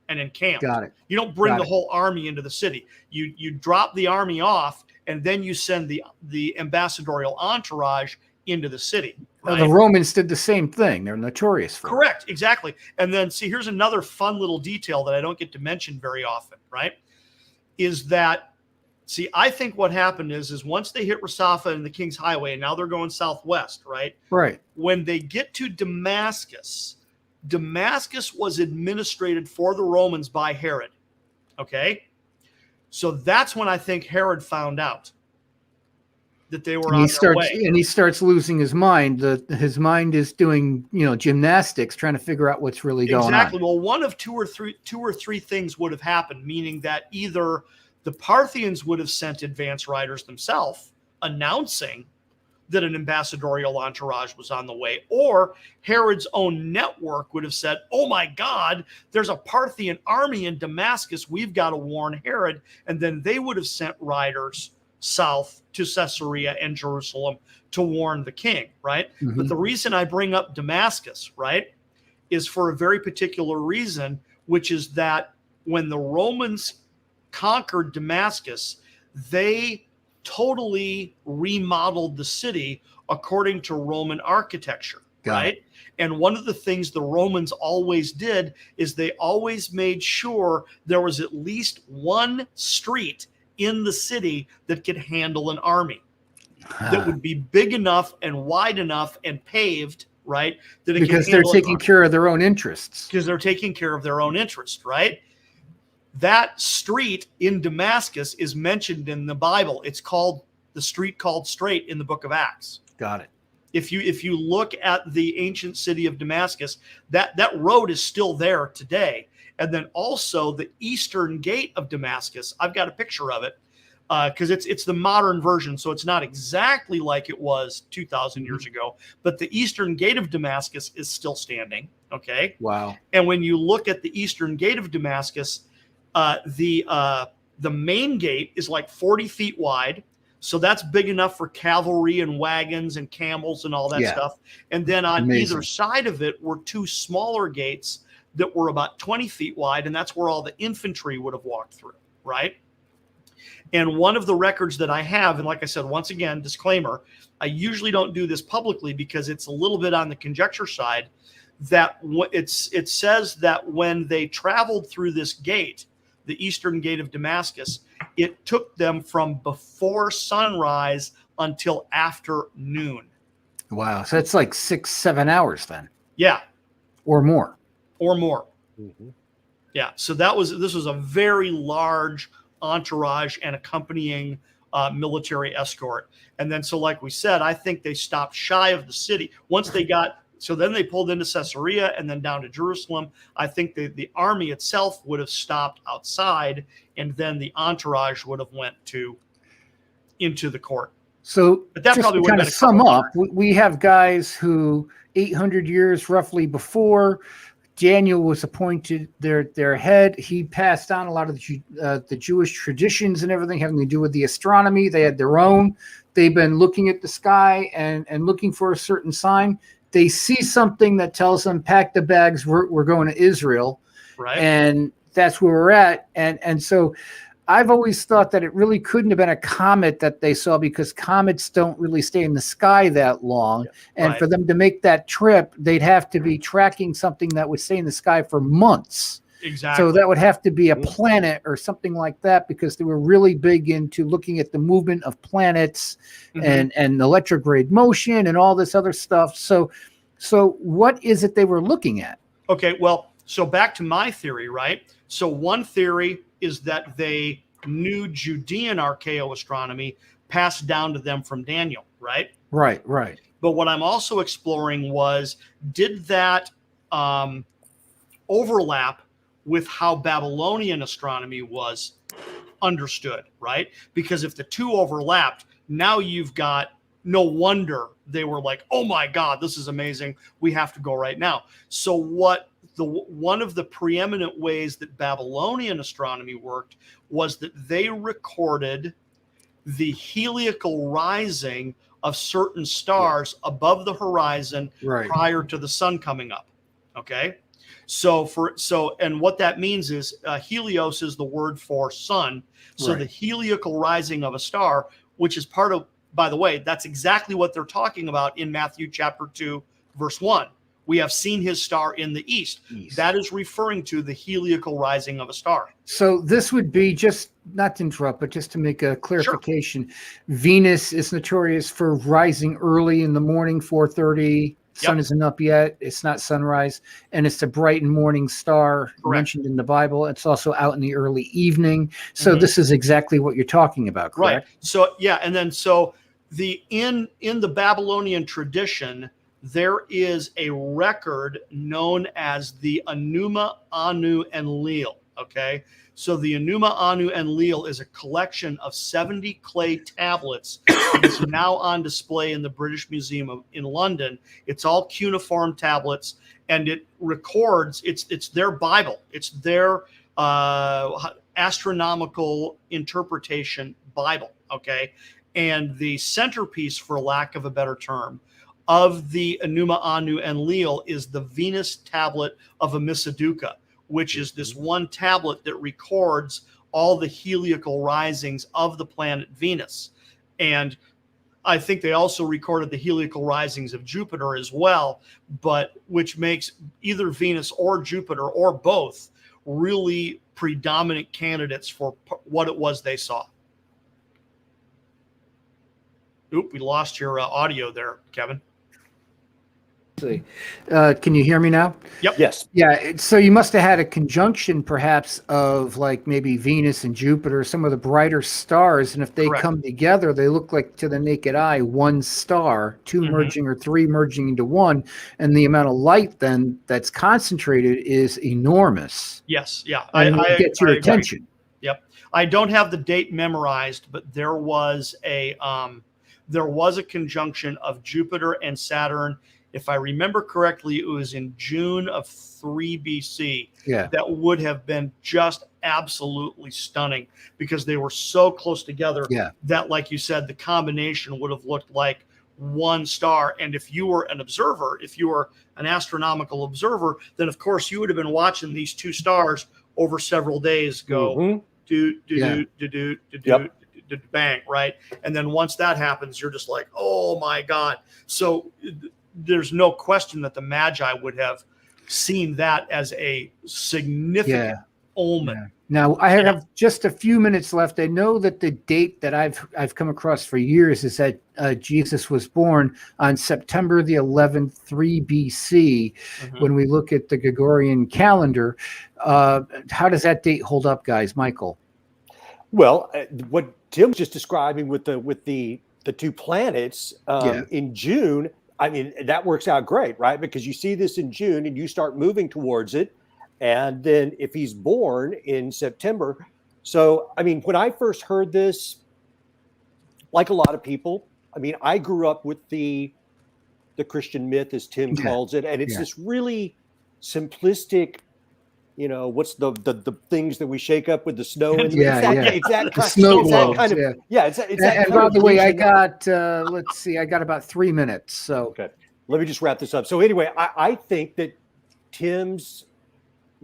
and encamped. Got it. You don't bring the whole army into the city. You drop the army off, and then you send the ambassadorial entourage into the city. Right? The Romans did the same thing. They're notorious for Correct, exactly. And then, see, here's another fun little detail that I don't get to mention very often, right? Is that, See, I think what happened is once they hit Rasafa and the King's Highway, and now they're going southwest, right? Right. When they get to Damascus, Damascus was administrated for the Romans by Herod. Okay? So that's when I think Herod found out that they were on their way. And he starts losing his mind. His mind is doing, gymnastics, trying to figure out what's really going on. Exactly. Well, one of two or three things would have happened, meaning that either the Parthians would have sent advance riders themselves announcing that an ambassadorial entourage was on the way, or Herod's own network would have said, oh my God, there's a Parthian army in Damascus. We've got to warn Herod. And then they would have sent riders south to Caesarea and Jerusalem to warn the king, right? Mm-hmm. But the reason I bring up Damascus, right, is for a very particular reason, which is that when the Romans conquered Damascus, they totally remodeled the city according to Roman architecture, right? And one of the things the Romans always did is they always made sure there was at least one street in the city that could handle an army, that would be big enough and wide enough and paved, right? That it because they're taking care of their own interests. Because they're taking care of their own interest, right? That street in Damascus is mentioned in the Bible. It's called the street called Straight in the book of Acts. Got it. If you look at the ancient city of Damascus, that road is still there today. And then also the eastern gate of Damascus, I've got a picture of it because it's the modern version, so it's not exactly like it was 2,000 years ago. But the eastern gate of Damascus is still standing. Okay. Wow. And when you look at the eastern gate of Damascus, the main gate is like 40 feet wide. So that's big enough for cavalry and wagons and camels and all that stuff. And then on either side of it were two smaller gates that were about 20 feet wide. And that's where all the infantry would have walked through, right? And one of the records that I have, and like I said, once again, disclaimer, I usually don't do this publicly because it's a little bit on the conjecture side, that it says that when they traveled through this gate, the eastern gate of Damascus, it took them from before sunrise until after noon. Wow. So that's like 6-7 hours then. Yeah. Or more. Mm-hmm. Yeah. So this was a very large entourage and accompanying military escort. And then, so like we said, I think they stopped shy of the city. So then they pulled into Caesarea and then down to Jerusalem. I think the army itself would have stopped outside, and then the entourage would have went into the court. So but that just probably to would kind have of been sum up, we have guys who 800 years roughly before Daniel was appointed their head. He passed on a lot of the Jewish traditions and everything having to do with the astronomy. They had their own. They've been looking at the sky and looking for a certain sign. They see something that tells them, pack the bags, we're going to Israel. Right. And that's where we're at. And so I've always thought that it really couldn't have been a comet that they saw, because comets don't really stay in the sky that long. Yeah. And for them to make that trip, they'd have to be tracking something that would stay in the sky for months. Exactly. So that would have to be a planet or something like that, because they were really big into looking at the movement of planets and electrograde motion and all this other stuff. So what is it they were looking at? Okay, well, so back to my theory, right? So one theory is that they knew Judean archaeoastronomy passed down to them from Daniel, right? Right. But what I'm also exploring was, did that overlap with how Babylonian astronomy was understood, right? Because if the two overlapped, now you've got, no wonder they were like, oh my God, this is amazing. We have to go right now. So one of the preeminent ways that Babylonian astronomy worked was that they recorded the heliacal rising of certain stars above the horizon prior to the sun coming up. Okay. And what that means is helios is the word for sun. So the heliacal rising of a star, which is by the way, that's exactly what they're talking about in Matthew chapter 2, verse 1, we have seen his star in the east. That is referring to the heliacal rising of a star. So this would be, just not to interrupt, but just to make a clarification. Sure. Venus is notorious for rising early in the morning, 4:30. Sun isn't up yet. It's not sunrise. And it's a bright and morning star mentioned in the Bible. It's also out in the early evening. So this is exactly what you're talking about, correct? Right. So, yeah. And then, so in the Babylonian tradition, there is a record known as the Enuma, Anu, and Enlil. Okay. So the Enuma, Anu, and Enlil is a collection of 70 clay tablets. It's now on display in the British Museum in London. It's all cuneiform tablets, and it records, it's their Bible. It's their astronomical interpretation Bible, okay? And the centerpiece, for lack of a better term, of the Enuma, Anu, and Enlil is the Venus tablet of Amisaduka, which is this one tablet that records all the heliacal risings of the planet Venus. And I think they also recorded the heliacal risings of Jupiter as well, but which makes either Venus or Jupiter or both really predominant candidates for what it was they saw. Oop, we lost your audio there, Kevin. Can you hear me now? Yep. Yes. Yeah. So you must have had a conjunction, perhaps, of like maybe Venus and Jupiter, some of the brighter stars. And if they come together, they look like, to the naked eye, one star, two merging or three merging into one. And the amount of light then that's concentrated is enormous. Yes. Yeah. And it gets your attention. Yep. I don't have the date memorized, but there was a conjunction of Jupiter and Saturn. If I remember correctly, it was in June of 3 BC. Yeah. That would have been just absolutely stunning, because they were so close together that, like you said, the combination would have looked like one star. And if you were an observer, if you were an astronomical observer, then of course you would have been watching these two stars over several days go bang, right? And then once that happens, you're just like, oh my God. So there's no question that the Magi would have seen that as a significant omen. Yeah. Now, I have just a few minutes left. I know that the date that I've come across for years is that Jesus was born on September the 11th, 3 BC. When we look at the Gregorian calendar, how does that date hold up, guys? Michael? Well, what Tim was just describing with the two planets in June, I mean, that works out great, right? Because you see this in June and you start moving towards it. And then if he's born in September. So, I mean, when I first heard this, like a lot of people, I mean, I grew up with the Christian myth, as Tim calls it. And it's this really simplistic, you know, what's the things that we shake up with the snow? And it's that kind, snow globes, kind of, it's that and by the way, I got, let's see, I got about 3 minutes. So, okay, let me just wrap this up. So anyway, I think that Tim's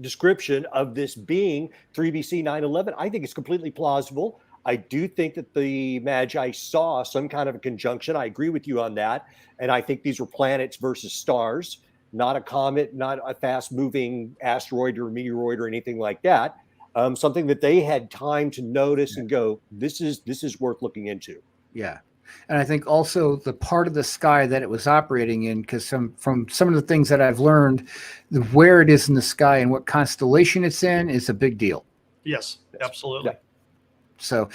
description of this being 3 BC 9/11, I think it's completely plausible. I do think that the Magi saw some kind of a conjunction. I agree with you on that. And I think these were planets versus stars, not a comet, not a fast moving asteroid or meteoroid or anything like that. Something that they had time to notice and go, this is worth looking into. Yeah. And I think also the part of the sky that it was operating in, because from some of the things that I've learned, where it is in the sky and what constellation it's in is a big deal. Yes, absolutely. Yeah. So,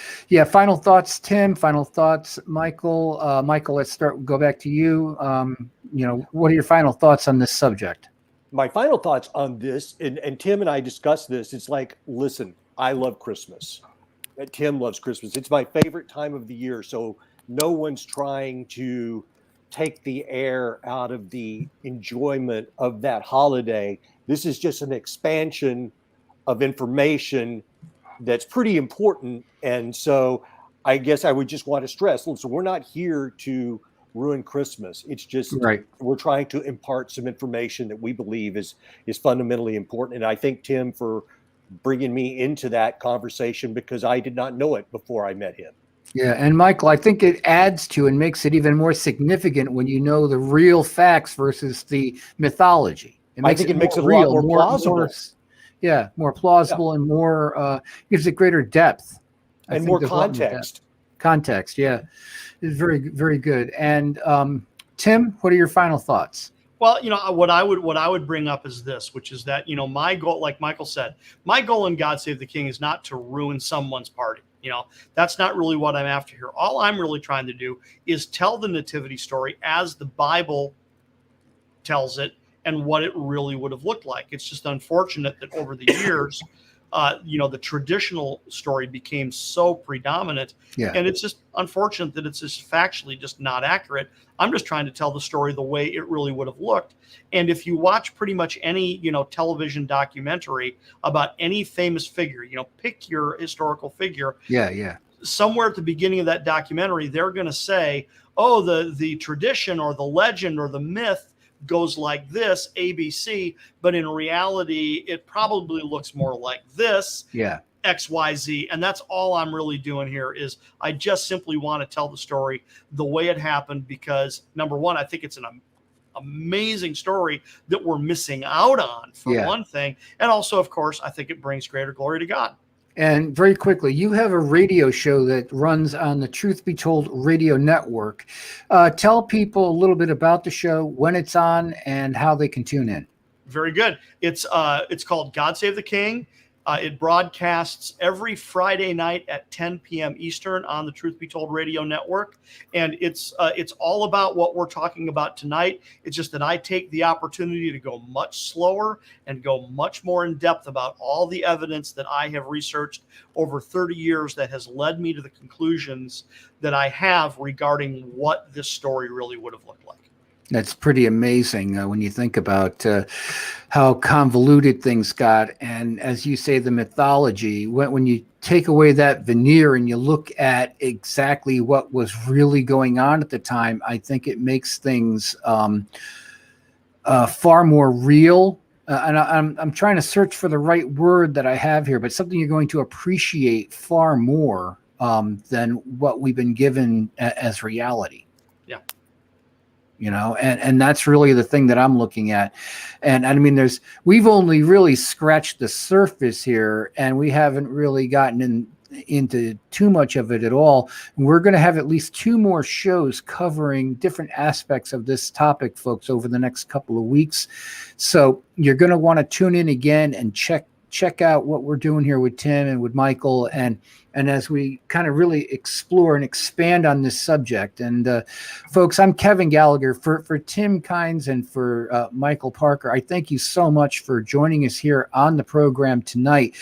final thoughts, Tim. Final thoughts, Michael. Michael, let's go back to you. What are your final thoughts on this subject? My final thoughts on this, and Tim and I discussed this, it's like, listen, I love Christmas. Tim loves Christmas. It's my favorite time of the year. So no one's trying to take the air out of the enjoyment of that holiday. This is just an expansion of information that's pretty important. And so I guess I would just want to stress, listen, we're not here to ruin Christmas. It's just we're trying to impart some information that we believe is fundamentally important. And I thank Tim for bringing me into that conversation, because I did not know it before I met him. Yeah, and Michael, I think it adds to and makes it even more significant when you know the real facts versus the mythology. It I makes think it it makes more it a lot real, more plausible. more plausible and more gives it greater depth. I And think more there's a lot more depth. context. Context, yeah, is very, very good. And Tim, what are your final thoughts? Well, what I would bring up is this, which is that my goal, like Michael said, my goal in God Save the King is not to ruin someone's party. That's not really what I'm after here. All I'm really trying to do is tell the nativity story as the Bible tells it and what it really would have looked like. It's just unfortunate that over the years, the traditional story became so predominant. Yeah. And it's just unfortunate that it's just factually just not accurate. I'm just trying to tell the story the way it really would have looked. And if you watch pretty much any, television documentary about any famous figure, pick your historical figure. Yeah. Somewhere at the beginning of that documentary, they're going to say, oh, the tradition or the legend or the myth goes like this, ABC, but in reality, it probably looks more like this. Yeah. XYZ. And that's all I'm really doing here is I just simply want to tell the story the way it happened because, number one, I think it's an amazing story that we're missing out on, for one thing. And also, of course, I think it brings greater glory to God. And very quickly, you have a radio show that runs on the Truth Be Told radio network. Tell people a little bit about the show, when it's on, and how they can tune in. Very good. It's called God Save the King. It broadcasts every Friday night at 10 p.m. Eastern on the Truth Be Told radio network. And it's all about what we're talking about tonight. It's just that I take the opportunity to go much slower and go much more in depth about all the evidence that I have researched over 30 years that has led me to the conclusions that I have regarding what this story really would have looked like. That's pretty amazing when you think about how convoluted things got. And as you say, the mythology, when you take away that veneer and you look at exactly what was really going on at the time, I think it makes things far more real. And I'm trying to search for the right word that I have here, but something you're going to appreciate far more than what we've been given as reality. Yeah. And that's really the thing that I'm looking at. And I mean, we've only really scratched the surface here, and we haven't really gotten into too much of it at all. We're going to have at least 2 more shows covering different aspects of this topic, folks, over the next couple of weeks. So you're going to want to tune in again and check out what we're doing here with Tim and with Michael, and as we kind of really explore and expand on this subject. And folks, I'm Kevin Gallagher for Tim Kynes and for Michael Parker. I thank you so much for joining us here on the program tonight.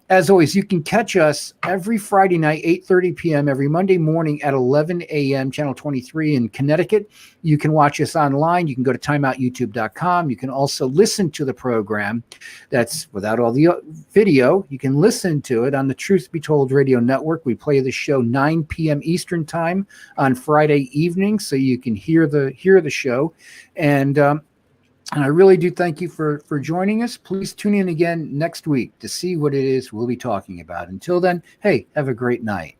As always, you can catch us every Friday night, 8:30 p.m., every Monday morning at 11 a.m., Channel 23 in Connecticut. You can watch us online. You can go to timeoutyoutube.com. You can also listen to the program. That's without all the video. You can listen to it on the Truth Be Told radio network. We play the show 9 p.m. Eastern time on Friday evening, so you can hear the show. And I really do thank you for joining us. Please tune in again next week to see what it is we'll be talking about. Until then, hey, have a great night.